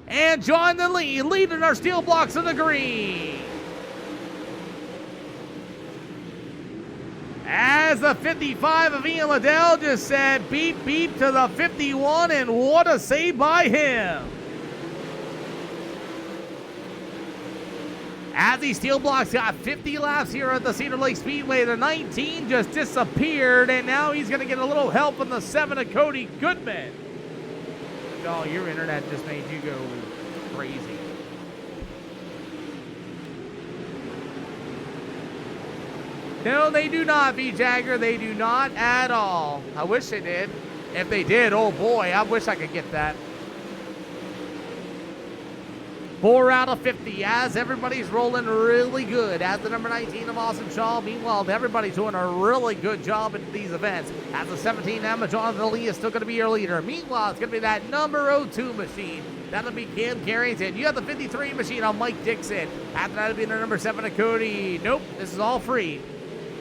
and join the lead, leading our steel blocks to the green. As the 55 of Ian Liddell just said beep beep to the 51, and what a save by him. As these steel blocks got 50 laps here at the Cedar Lake Speedway, the 19 just disappeared, and now he's going to get a little help from the 7 of Cody Goodman. Oh, your internet just made you go crazy. No, they do not, V-Jagger. They do not at all. I wish they did. If they did, oh boy, I wish I could get that. 4 out of 50 as everybody's rolling really good. As the number 19 of Austin Shaw, meanwhile, everybody's doing a really good job in these events. As the 17 Emma Jonathan Lee is still going to be your leader. Meanwhile, it's going to be that number 02 machine. That'll be Cam Carrington. You have the 53 machine on Mike Dixon. After that, it'll be the number 7 of Cody. Nope, this is all free.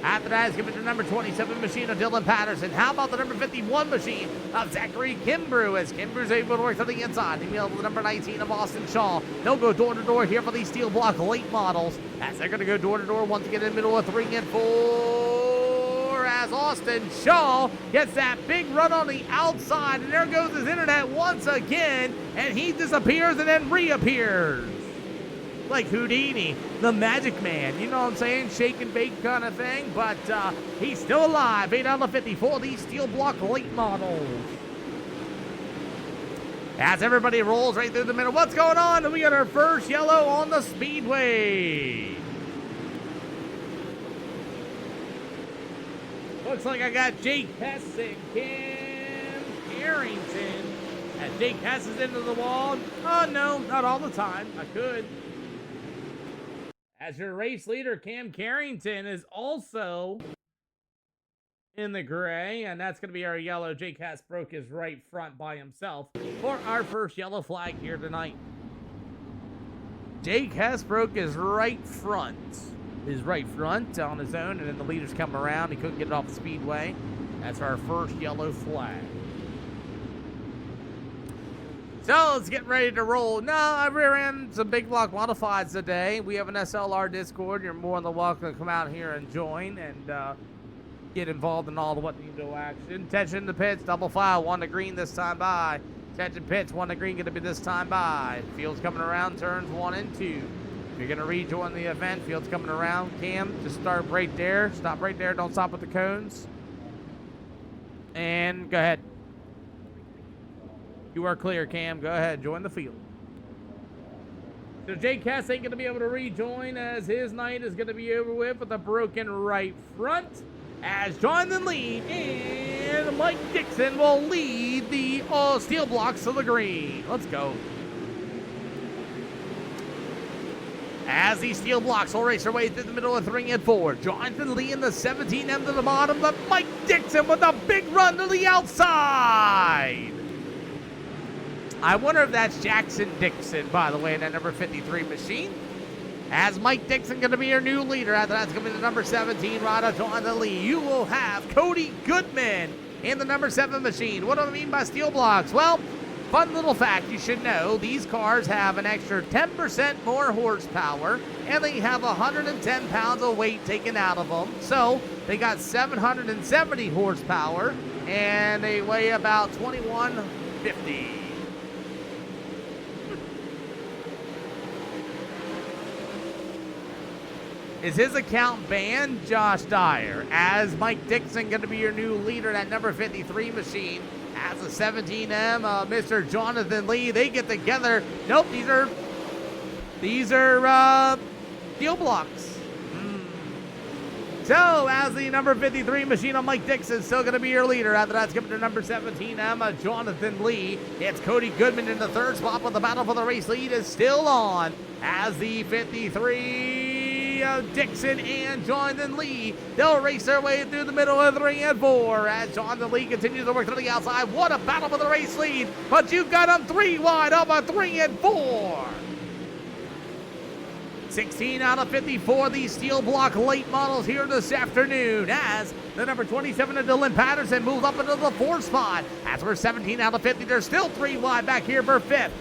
After that, it's going to be the number 27 machine of Dylan Patterson. How about the number 51 machine of Zachary Kimbrew, as Kimbrew's able to work to the inside. Meanwhile, the number 19 of Austin Shaw. They'll go door to door here for these steel block late models, as they're going to go door to door once again in the middle of 3 and 4. As Austin Shaw gets that big run on the outside, and there goes his internet once again, and he disappears and then reappears. Like Houdini, the magic man, you know what I'm saying? Shake and bake kind of thing, but he's still alive. 8 out of 54, these steel block late models. As everybody rolls right through the middle, what's going on? We got our first yellow on the speedway. Looks like I got Jake Hess and Cam Carrington. As Jake Hess is into the wall. Oh no, not all the time. I could. As your race leader, Cam Carrington, is also in the gray, and that's going to be our yellow. Jake Hess broke his right front by himself for our first yellow flag here tonight. Jake Hess broke his right front on his own, and then the leaders come around. He couldn't get it off the speedway. That's our first yellow flag. So let's get ready to roll. No, I ran some big block modifieds today. We have an SLR Discord. You're more than welcome to come out here and join and get involved in all the what you do action. Attention to pits, double file, 1 to green this time by. Attention pits, 1 to green going to be this time by. Field's coming around, turns 1 and 2. If you're going to rejoin the event, field's coming around. Cam, just start right there. Stop right there. Don't stop with the cones. And go ahead. You are clear, Cam. Go ahead. Join the field. So Jake Hess ain't going to be able to rejoin, as his night is going to be over with a broken right front. As Jonathan Lee and Mike Dixon will lead the steel blocks to the green. Let's go. As these steel blocks will race their way through the middle of 3 and 4. Jonathan Lee in the 17M to the bottom, but Mike Dixon with a big run to the outside. I wonder if that's Jackson Dixon, by the way, in that number 53 machine. As Mike Dixon going to be your new leader. After that's going to be the number 17 rider, Jonathan Lee. You will have Cody Goodman in the number 7 machine. What do I mean by steel blocks? Well, fun little fact you should know. These cars have an extra 10% more horsepower, and they have 110 pounds of weight taken out of them. So they got 770 horsepower, and they weigh about 2150. Is his account banned? Josh Dyer. As Mike Dixon going to be your new leader, that number 53 machine. As a 17M, Mr. Jonathan Lee, they get together. Nope, these are steel blocks. So, as the number 53 machine on Mike Dixon, still going to be your leader. After that, it's going to be number 17M, Jonathan Lee. It's Cody Goodman in the 3rd spot, but the battle for the race lead is still on. As the 53 Dixon and Jonathan Lee, they'll race their way through the middle of 3 and 4 as Jonathan Lee continues to work to the outside. What a battle for the race lead, but you've got them 3 wide of a 3 and 4. 16 out of 54, these steel block late models here this afternoon, as the number 27 of Dylan Patterson moves up into the 4th spot. As we're 17 out of 50, they're still 3 wide back here for 5th.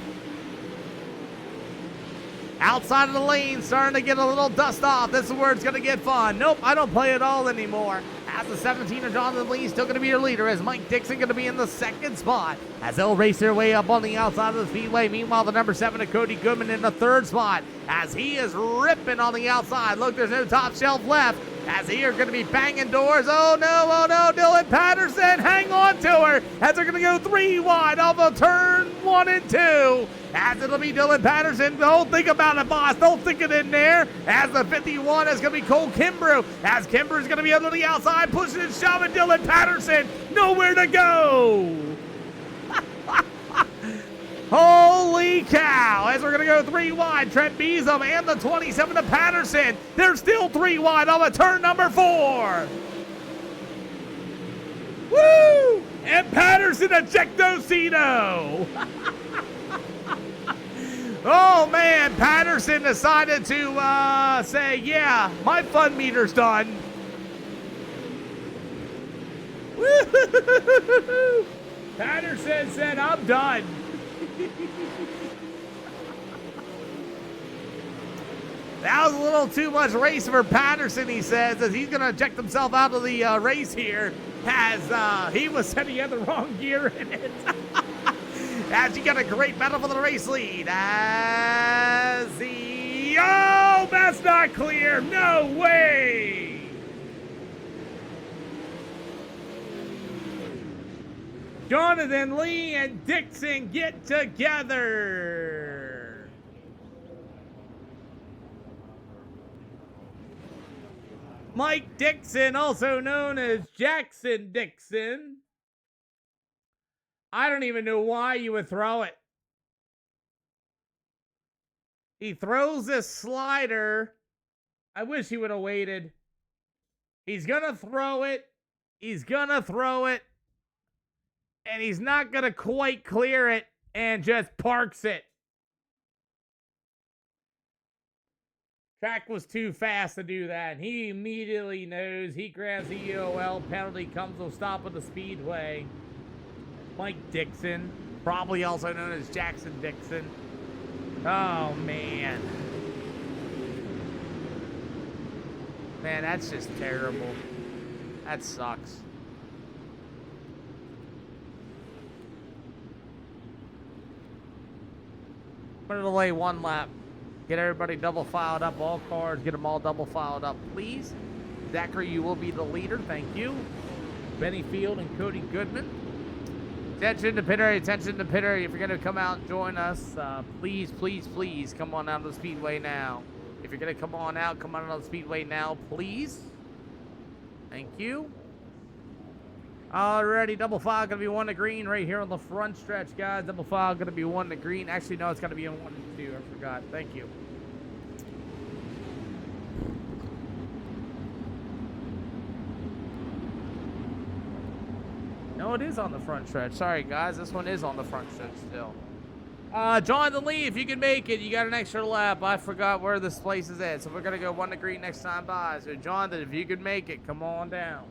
Outside of the lane, starting to get a little dust off. This is where it's going to get fun. Nope, I don't play it all anymore. As the 17 of Jonathan Lee still going to be your leader, as Mike Dixon going to be in the second spot, as they'll race their way up on the outside of the speedway. Meanwhile, the number 7 of Cody Goodman in the third spot, as he is ripping on the outside. Look, there's no top shelf left, as he are going to be banging doors. Oh no, Dylan Patterson, hang on to her, as they're going to go 3 wide off of turn 1 and 2. As it'll be Dylan Patterson. Don't think about it, boss. Don't stick it in there. As the 51 is going to be Cole Kimbrough. As Kimbrough is going to be under the outside, pushing and shoving Dylan Patterson. Nowhere to go. Holy cow. As we're going to go 3 wide, Trent Beesham and the 27 of Patterson. They're still 3 wide on a turn number 4. Woo! And Patterson ejectocito. Oh man, Patterson decided to say, yeah, my fun meter's done. Woo! Patterson said, I'm done. That was a little too much race for Patterson, he says, as he's going to eject himself out of the race here, as he was said he had the wrong gear in it. As he got a great battle for the race lead. As he... Oh, that's not clear. No way. Jonathan Lee and Dixon get together. Mike Dixon, also known as Jackson Dixon. I don't even know why you would throw it. He throws this slider. I wish he would have waited. He's going to throw it. He's going to throw it. And he's not going to quite clear it and just parks it. Track was too fast to do that. And he immediately knows. He grabs the EOL. Penalty comes to stop at the speedway. Mike Dixon, probably also known as Jackson Dixon. Oh, man. Man, that's just terrible. That sucks. I'm going to delay 1 lap. Get everybody double filed up. All cars, get them all double filed up, please. Zachary, you will be the leader. Thank you. Benny Field and Cody Goodman. Attention to pit area, attention to pit area. If you're going to come out and join us, please, please, please come on out of the speedway now. If you're going to come on out of the speedway now, please. Thank you. Alrighty, double file going to be 1 to green right here on the front stretch, guys. Double file going to be 1 to green. Actually, no, it's going to be in 1 and 2. I forgot. Thank you. No, it is on the front stretch. Sorry, guys. This one is on the front stretch still. Jonathan Lee, if you can make it, you got an extra lap. I forgot where this place is at. So we're going to go 1 to green next time by. So, Jonathan, if you can make it, come on down.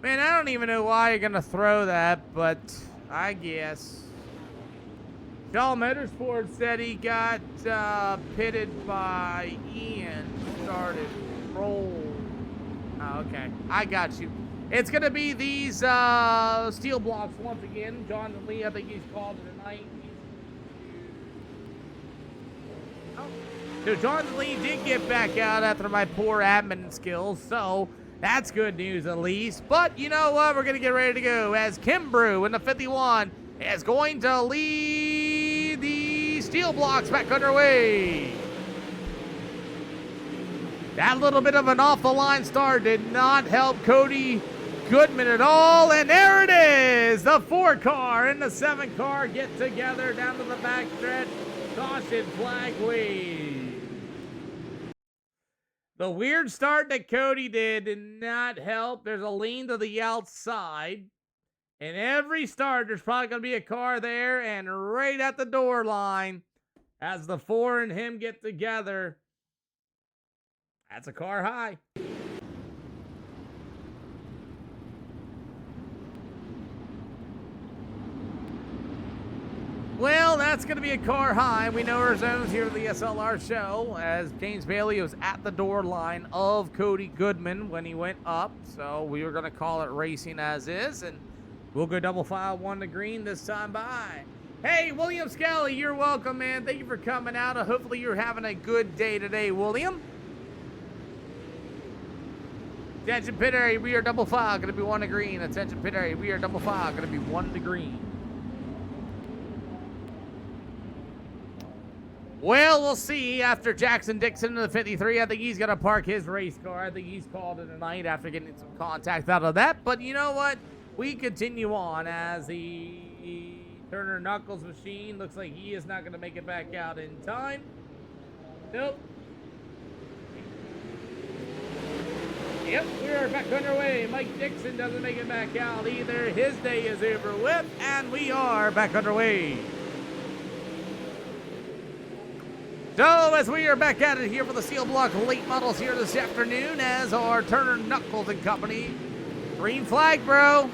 Man, I don't even know why you're going to throw that, but I guess. Shaw Motorsports said he got pitted by Ian. Started roll. Oh, okay. I got you. It's going to be these steel blocks once again. Jonathan Lee, I think he's called it tonight. So Jonathan Lee did get back out after my poor admin skills, so that's good news at least. But you know what? We're going to get ready to go as Kimbrough in the 51 is going to lead the steel blocks back underway. That little bit of an off-the-line start did not help Cody Goodman at all. And there it is. The 4 car and the 7 car get together down to the back stretch. Caution flag wave. The weird start that Cody did not help. There's a lean to the outside. And every start, there's probably going to be a car there. And right at the door line, as the 4 and him get together, that's a car high. Well, that's that's going to be a car high. We know our zones here at the SLR show, as James Bailey was at the door line of Cody Goodman when he went up. So we were going to call it racing as is, and we'll go double file 1 to green this time by. Hey, William Scally, you're welcome, man. Thank you for coming out. Hopefully you're having a good day today, William. Attention pit area, we are double file, going to be 1 to green. Attention pit area, we are double file, going to be 1 to green. Well, we'll see after Jackson Dixon in the 53. I think he's going to park his race car. I think he's called it a night after getting some contact out of that. But you know what? We continue on as the Turner Knuckles machine. Looks like he is not going to make it back out in time. Nope. Yep, we're back underway. Mike Dixon doesn't make it back out either. His day is over with, and we are back underway. So, as we are back at it here for the Steel Block late models here this afternoon, as our Turner Knuckles and Company. Green flag, bro.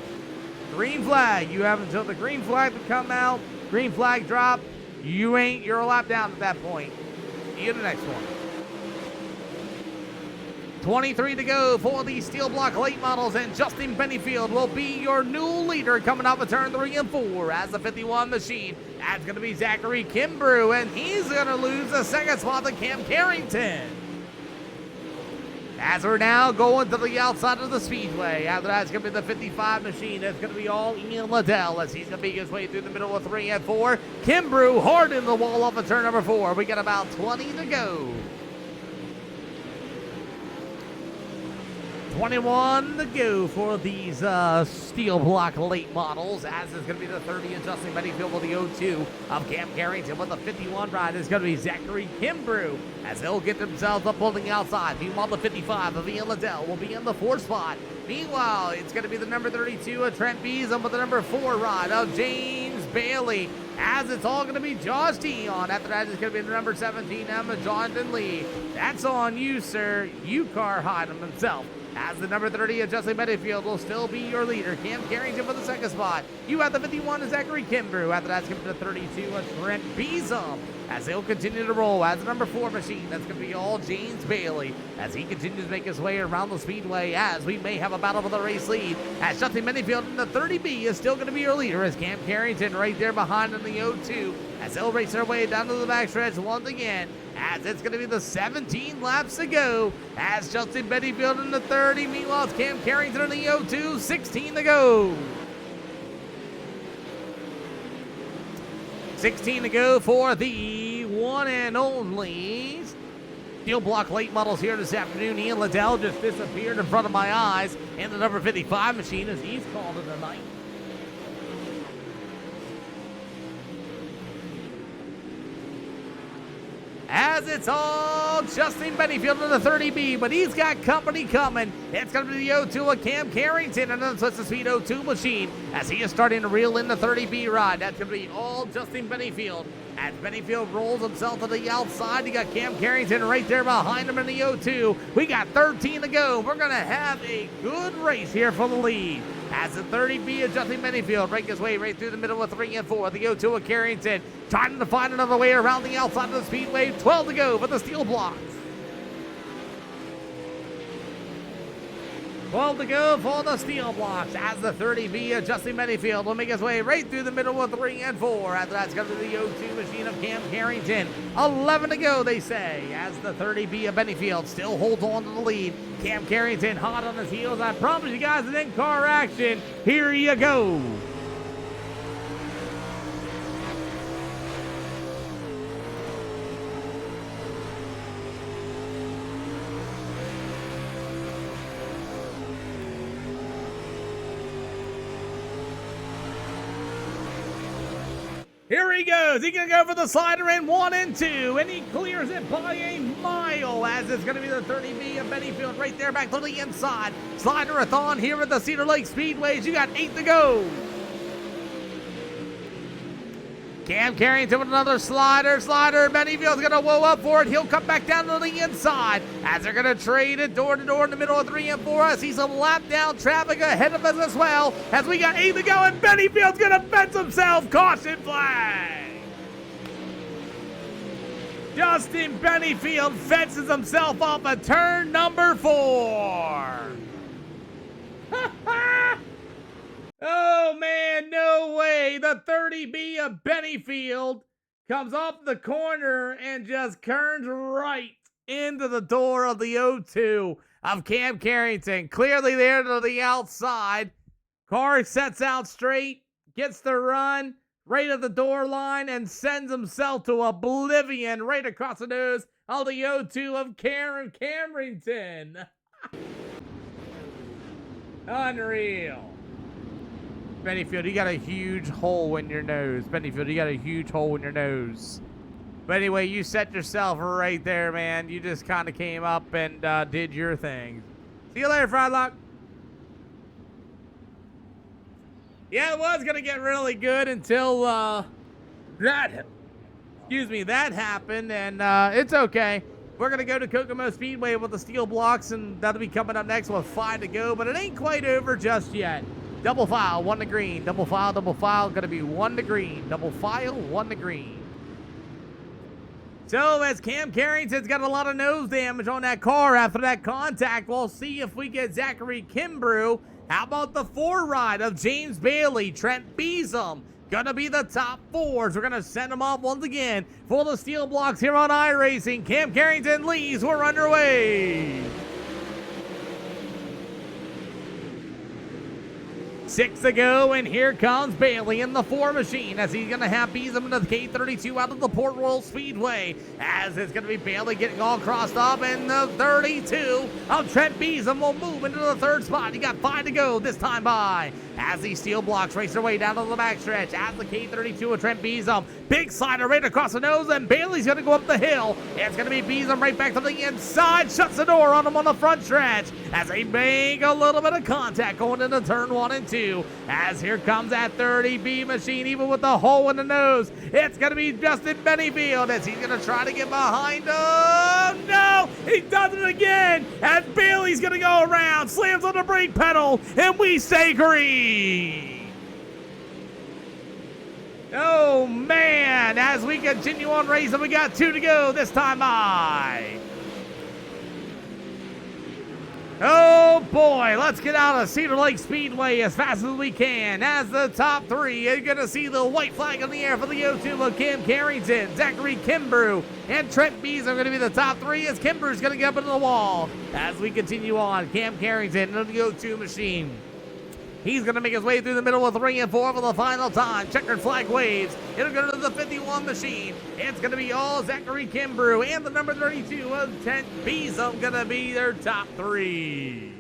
Green flag. You have until the green flag to come out. Green flag drop. You're a lap down at that point. See you in the next one. 23 to go for the Steel Block late models, and Justin Bennyfield will be your new leader coming off of turn 3 and 4 as the 51 machine. That's going to be Zachary Kimbrew, and he's going to lose the second spot to Cam Carrington. As we're now going to the outside of the speedway. After that, it's going to be the 55 machine. It's going to be all Ian Liddell as he's going to make his way through the middle of 3 and 4. Kimbrew hard in the wall off of turn number 4. We got about 20 to go. 21 to go for these Steel Block late models, as is going to be the 30 and Justin Bennyfield with the 02 of Cam Carrington. With the 51 ride is going to be Zachary Kimbrew, as they'll get themselves up on the outside. Meanwhile, the 55 of Ian Liddell will be in the 4th spot. Meanwhile, it's going to be the number 32 of Trent Beeson with the number 4 ride of James Bailey, as it's all going to be Josh Dion. After that, it's going to be the number 17 Emma Jonathan Lee. That's on you, sir. You car hide him himself. As the number 30 of Justin Bennyfield will still be your leader. Cam Carrington for the 2nd spot. You have the 51 of Zachary Kimbrew. After that, it's going to be the 32 of Trent Beeson, as they'll continue to roll. As the number 4 machine, that's going to be all James Bailey, as he continues to make his way around the speedway, as we may have a battle for the race lead. As Justin Bennyfield in the 30B is still going to be your leader, as Cam Carrington right there behind in the 02, as they'll race their way down to the backstretch once again, as it's going to be the 17 laps to go, as Justin Bennyfield in the 30. Meanwhile, it's Cam Carrington in the 02, 16 to go. 16 to go for the one and only Steel Block late models here this afternoon. Ian Liddell just disappeared in front of my eyes in the number 55 machine, as he's called it a night. As it's all Justin Bennyfield in the 30B, but he's got company coming. It's going to be the 02 of Cam Carrington, and then it's the Speed 02 machine, as he is starting to reel in the 30B ride. That's going to be all Justin Bennyfield. As Bennyfield rolls himself to the outside, you got Cam Carrington right there behind him in the 02. We got 13 to go. We're going to have a good race here for the lead. As the 30B of Justin Bennyfield break his way right through the middle of 3 and 4. The 02 of Carrington trying to find another way around the outside of the speedway. 12 to go for the Steel Blocks. 12 to go for the Steel Blocks, as the 30B of Justin Bennyfield will make his way right through the middle of 3 and 4. After that's going to be the 02 machine of Cam Carrington. 11 to go, they say, as the 30B of Bennyfield still holds on to the lead. Cam Carrington hot on his heels. I promise you guys an in-car action. Here you go. Here he goes. He's going to go for the slider in 1 and 2, and he clears it by a mile, as it's going to be the 30B of Bennyfield right there back to the inside. Slider-a-thon here at the Cedar Lake Speedways. You got 8 to go. Cam Carrington with another slider. Bennyfield's going to whoa up for it. He'll come back down to the inside, as they're going to trade it door to door in the middle of 3 and 4. I see some lap down traffic ahead of us as well, as we got 8 to go, and Bennyfield's going to fence himself. Caution flag. Justin Bennyfield fences himself off at turn number 4. Oh, man, no way. The 30B of Bennyfield comes off the corner and just turns right into the door of the O2 of Cam Carrington. Clearly there to the outside. Car sets out straight, gets the run right at the door line, and sends himself to oblivion right across the nose of the O2 of Karen Camerington. Unreal. Bennyfield, you got a huge hole in your nose. Bennyfield, you got a huge hole in your nose. But anyway, you set yourself right there, man. You just kind of came up and did your thing. See you later, Frylock. Yeah, it was going to get really good until that happened, and it's okay. We're going to go to Kokomo Speedway with the steel blocks, and that'll be coming up next with 5 to go, but it ain't quite over just yet. Double file, 1 to green. Double file, going to be 1 to green. Double file, 1 to green. So as Cam Carrington's got a lot of nose damage on that car after that contact, we'll see if we get Zachary Kimbrough. How about the 4 ride of James Bailey, Trent Beesham? Gonna be the top 4s. We're gonna send them off once again for the steel blocks here on iRacing. Cam Carrington leads. We're underway. 6 to go, and here comes Bailey in the 4 machine as he's going to have Beesham into the K32 out of the Port Royal Speedway, as it's going to be Bailey getting all crossed up, and the 32 of Trent Beesham will move into the 3rd spot. You got 5 to go this time by as these steel blocks race their way down to the backstretch as the K32 of Trent Beesham. Big slider right across the nose, and Bailey's going to go up the hill. It's going to be Beesham right back to the inside, shuts the door on him on the front stretch as they make a little bit of contact going into turn 1 and 2. As here comes that 30B machine, even with the hole in the nose. It's going to be Justin Bennyfield as he's going to try to get behind him. No, he does it again as Bailey's going to go around, slams on the brake pedal, and we say green. Oh, man, as we continue on racing, we got 2 to go this time by. Oh boy, let's get out of Cedar Lake Speedway as fast as we can. As the top 3, you're going to see the white flag in the air for the O2 of Cam Carrington, Zachary Kimbrough, and Trent Beesham are going to be the top 3 as Kimbrew's going to get up into the wall. As we continue on, Cam Carrington in the O2 machine. He's going to make his way through the middle with 3 and 4 for the final time. Checkered flag waves. It'll go to the 51 machine. It's going to be all Zachary Kimbrough and the number 32 of Trent Beesham going to be their top 3.